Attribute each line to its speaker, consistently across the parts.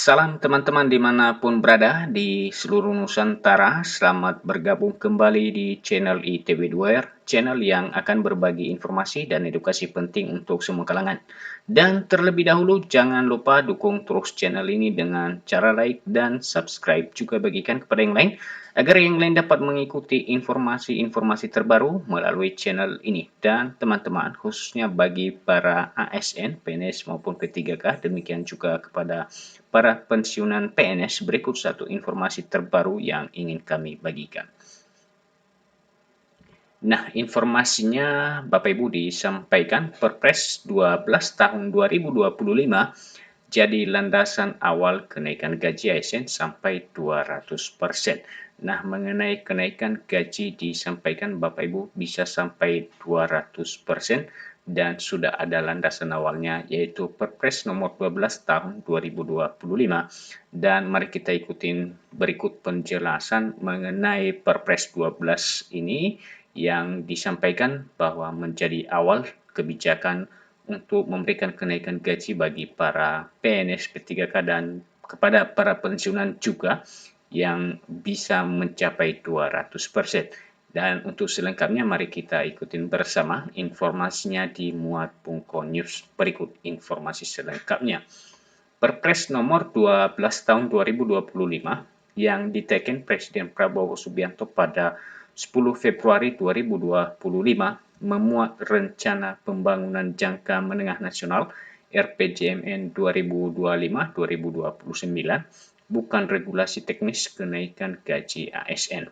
Speaker 1: Salam teman-teman dimanapun berada di seluruh Nusantara, selamat bergabung kembali di channel ITB2R, channel yang akan berbagi informasi dan edukasi penting untuk semua kalangan. Dan terlebih dahulu jangan lupa dukung terus channel ini dengan cara like dan subscribe, juga bagikan kepada yang lain agar yang lain dapat mengikuti informasi-informasi terbaru melalui channel ini. Dan teman-teman, khususnya bagi para ASN, PNS maupun P3K, demikian juga kepada para pensiunan PNS, berikut satu informasi terbaru yang ingin kami bagikan. Nah, informasinya Bapak Ibu disampaikan Perpres 12 tahun 2025 jadi landasan awal kenaikan gaji ASN sampai 200%. Nah, mengenai kenaikan gaji disampaikan Bapak Ibu bisa sampai 200% dan sudah ada landasan awalnya yaitu Perpres nomor 12 tahun 2025. Dan mari kita ikutin berikut penjelasan mengenai Perpres 12 ini yang disampaikan bahwa menjadi awal kebijakan untuk memberikan kenaikan gaji bagi para PNS P3K dan kepada para pensiunan juga yang bisa mencapai 200%. Dan untuk selengkapnya mari kita ikutin bersama informasinya di Muat.co News. Berikut informasi selengkapnya. Perpres nomor 12 tahun 2025 yang diteken Presiden Prabowo Subianto pada 10 Februari 2025 memuat rencana pembangunan jangka menengah nasional RPJMN 2025-2029, bukan regulasi teknis kenaikan gaji ASN.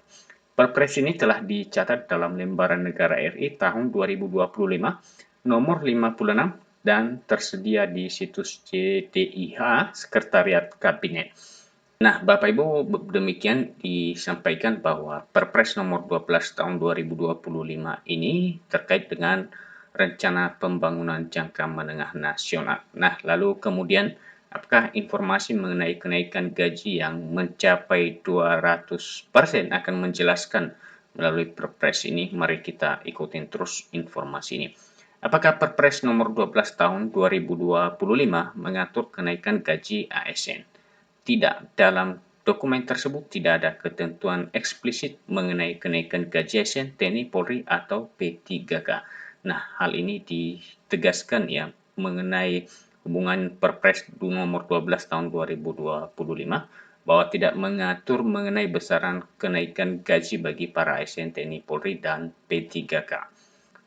Speaker 1: Perpres ini telah dicatat dalam Lembaran Negara RI tahun 2025 nomor 56 dan tersedia di situs JDIH Sekretariat Kabinet. Nah, Bapak Ibu, demikian disampaikan bahwa Perpres nomor 12 tahun 2025 ini terkait dengan rencana pembangunan jangka menengah nasional. Nah, lalu kemudian apakah informasi mengenai kenaikan gaji yang mencapai 200% akan menjelaskan melalui Perpres ini? Mari kita ikutin terus informasi ini. Apakah Perpres nomor 12 tahun 2025 mengatur kenaikan gaji ASN? Tidak, dalam dokumen tersebut tidak ada ketentuan eksplisit mengenai kenaikan gaji ASN, TNI, Polri, atau P3K. Nah, hal ini ditegaskan ya mengenai hubungan Perpres nomor 12 tahun 2025 bahwa tidak mengatur mengenai besaran kenaikan gaji bagi para ASN, TNI, Polri, dan P3K.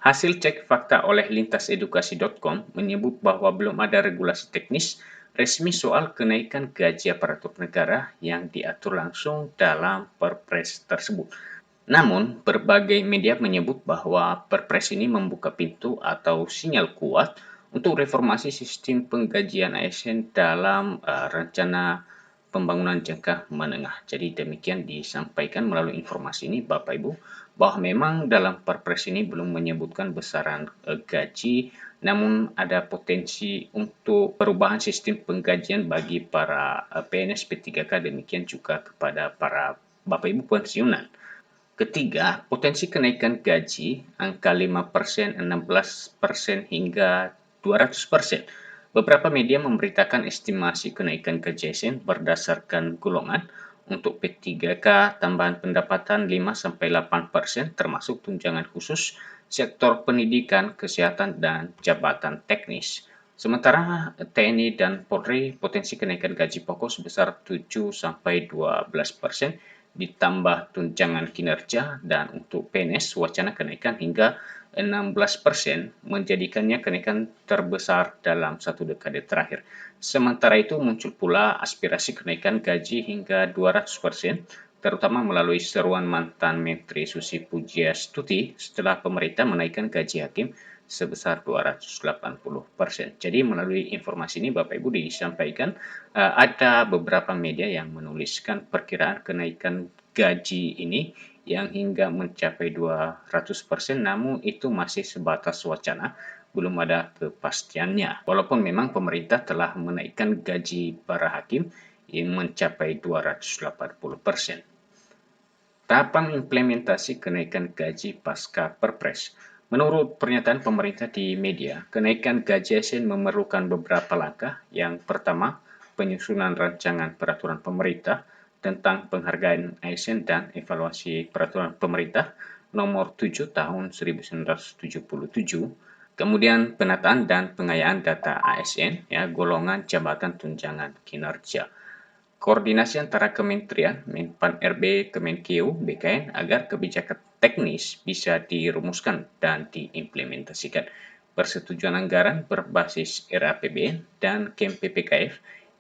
Speaker 1: Hasil cek fakta oleh lintasedukasi.com menyebut bahwa belum ada regulasi teknis resmi soal kenaikan gaji aparatur negara yang diatur langsung dalam Perpres tersebut. Namun, berbagai media menyebut bahwa Perpres ini membuka pintu atau sinyal kuat untuk reformasi sistem penggajian ASN dalam rencana pembangunan jangka menengah. Jadi demikian disampaikan melalui informasi ini Bapak Ibu, bahwa memang dalam Perpres ini belum menyebutkan besaran gaji, namun ada potensi untuk perubahan sistem penggajian bagi para PNS P3K, demikian juga kepada para Bapak Ibu pensiunan. Ketiga, potensi kenaikan gaji angka 5%, 16% hingga 200%. Beberapa media memberitakan estimasi kenaikan gaji ASN berdasarkan golongan. Untuk P3K, tambahan pendapatan 5-8% termasuk tunjangan khusus, sektor pendidikan, kesehatan, dan jabatan teknis. Sementara TNI dan Polri potensi kenaikan gaji pokok sebesar 7-12%, ditambah tunjangan kinerja, dan untuk PNS wacana kenaikan hingga 16%, menjadikannya kenaikan terbesar dalam satu dekade terakhir. Sementara itu muncul pula aspirasi kenaikan gaji hingga 200%, terutama melalui seruan mantan Menteri Susi Pujiastuti setelah pemerintah menaikkan gaji hakim sebesar 280%. Jadi melalui informasi ini Bapak Ibu disampaikan ada beberapa media yang menuliskan perkiraan kenaikan gaji ini yang hingga mencapai 200%, namun itu masih sebatas wacana, belum ada kepastiannya. Walaupun memang pemerintah telah menaikkan gaji para hakim yang mencapai 280%. Tahapan implementasi kenaikan gaji pasca Perpres. Menurut pernyataan pemerintah di media, kenaikan gaji ASN memerlukan beberapa langkah. Yang pertama, penyusunan rancangan peraturan pemerintah tentang penghargaan ASN dan evaluasi peraturan pemerintah nomor 7 tahun 1977, kemudian penataan dan pengayaan data ASN, ya, golongan jabatan tunjangan kinerja. Koordinasi antara kementerian, Menpan RB, Kemenkeu, BKN agar kebijakan teknis bisa dirumuskan dan diimplementasikan. Persetujuan anggaran berbasis RAPBN dan KEM PPKF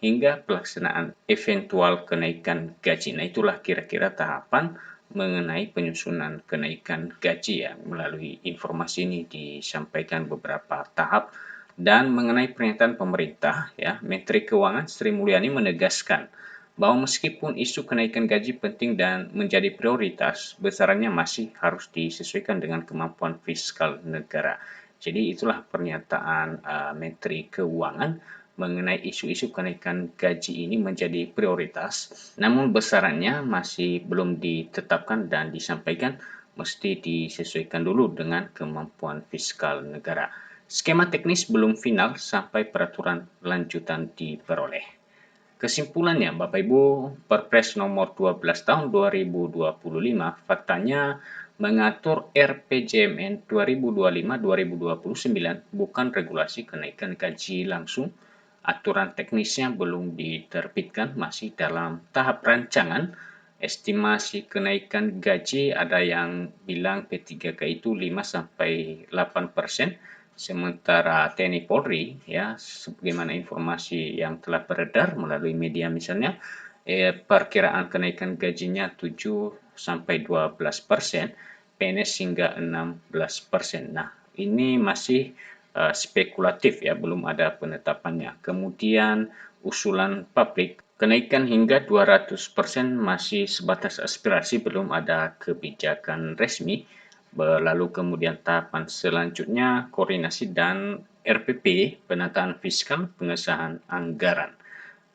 Speaker 1: hingga pelaksanaan eventual kenaikan gaji. Nah, itulah kira-kira tahapan mengenai penyusunan kenaikan gaji, ya. Melalui informasi ini disampaikan beberapa tahap. Dan mengenai pernyataan pemerintah, ya, Menteri Keuangan Sri Mulyani menegaskan bahwa meskipun isu kenaikan gaji penting dan menjadi prioritas, besarannya masih harus disesuaikan dengan kemampuan fiskal negara. Jadi itulah pernyataan Menteri Keuangan mengenai isu-isu kenaikan gaji ini menjadi prioritas, namun besarannya masih belum ditetapkan dan disampaikan mesti disesuaikan dulu dengan kemampuan fiskal negara. Skema teknis belum final sampai peraturan lanjutan diperoleh. Kesimpulannya, Bapak Ibu, Perpres nomor 12 tahun 2025 faktanya mengatur RPJMN 2025-2029 bukan regulasi kenaikan gaji langsung. Aturan teknisnya belum diterbitkan, masih dalam tahap rancangan. Estimasi kenaikan gaji ada yang bilang P3K itu 5-8%. Sementara TNI Polri, ya, sebagaimana informasi yang telah beredar melalui media misalnya, perkiraan kenaikan gajinya 7-12%, PNS hingga 16%. Nah, ini masih spekulatif, ya, belum ada penetapannya. Kemudian usulan publik kenaikan hingga 200% masih sebatas aspirasi, belum ada kebijakan resmi. Lalu kemudian tahapan selanjutnya koordinasi dan RPP, penataan fiskal, pengesahan anggaran.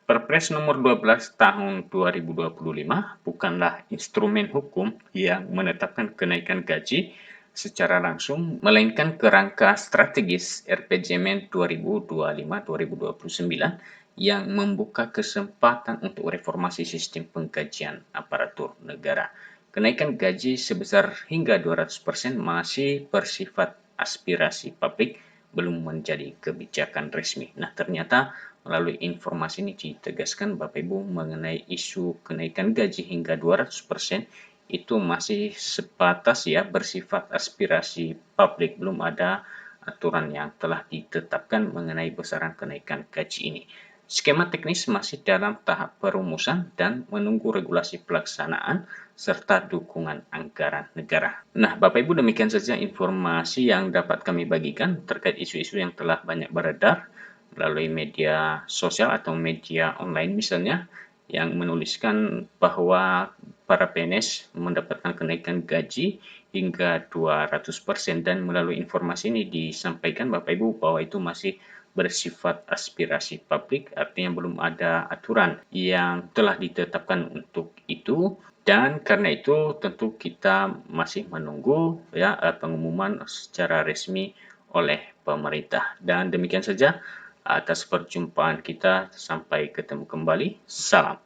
Speaker 1: Perpres nomor 12 tahun 2025 bukanlah instrumen hukum yang menetapkan kenaikan gaji secara langsung, melainkan kerangka strategis RPJMN 2025-2029 yang membuka kesempatan untuk reformasi sistem penggajian aparatur negara. Kenaikan gaji sebesar hingga 200% masih bersifat aspirasi publik, belum menjadi kebijakan resmi. Nah, ternyata melalui informasi ini ditegaskan Bapak Ibu mengenai isu kenaikan gaji hingga 200% itu masih sebatas, ya, bersifat aspirasi publik, belum ada aturan yang telah ditetapkan mengenai besaran kenaikan gaji ini. Skema teknis masih dalam tahap perumusan dan menunggu regulasi pelaksanaan serta dukungan anggaran negara. Nah, Bapak Ibu, demikian saja informasi yang dapat kami bagikan terkait isu-isu yang telah banyak beredar melalui media sosial atau media online misalnya, yang menuliskan bahwa para PNS mendapatkan kenaikan gaji hingga 200%, dan melalui informasi ini disampaikan Bapak Ibu bahwa itu masih bersifat aspirasi publik, artinya belum ada aturan yang telah ditetapkan untuk itu. Dan karena itu tentu kita masih menunggu, ya, pengumuman secara resmi oleh pemerintah. Dan demikian saja atas perjumpaan kita, sampai ketemu kembali. Salam.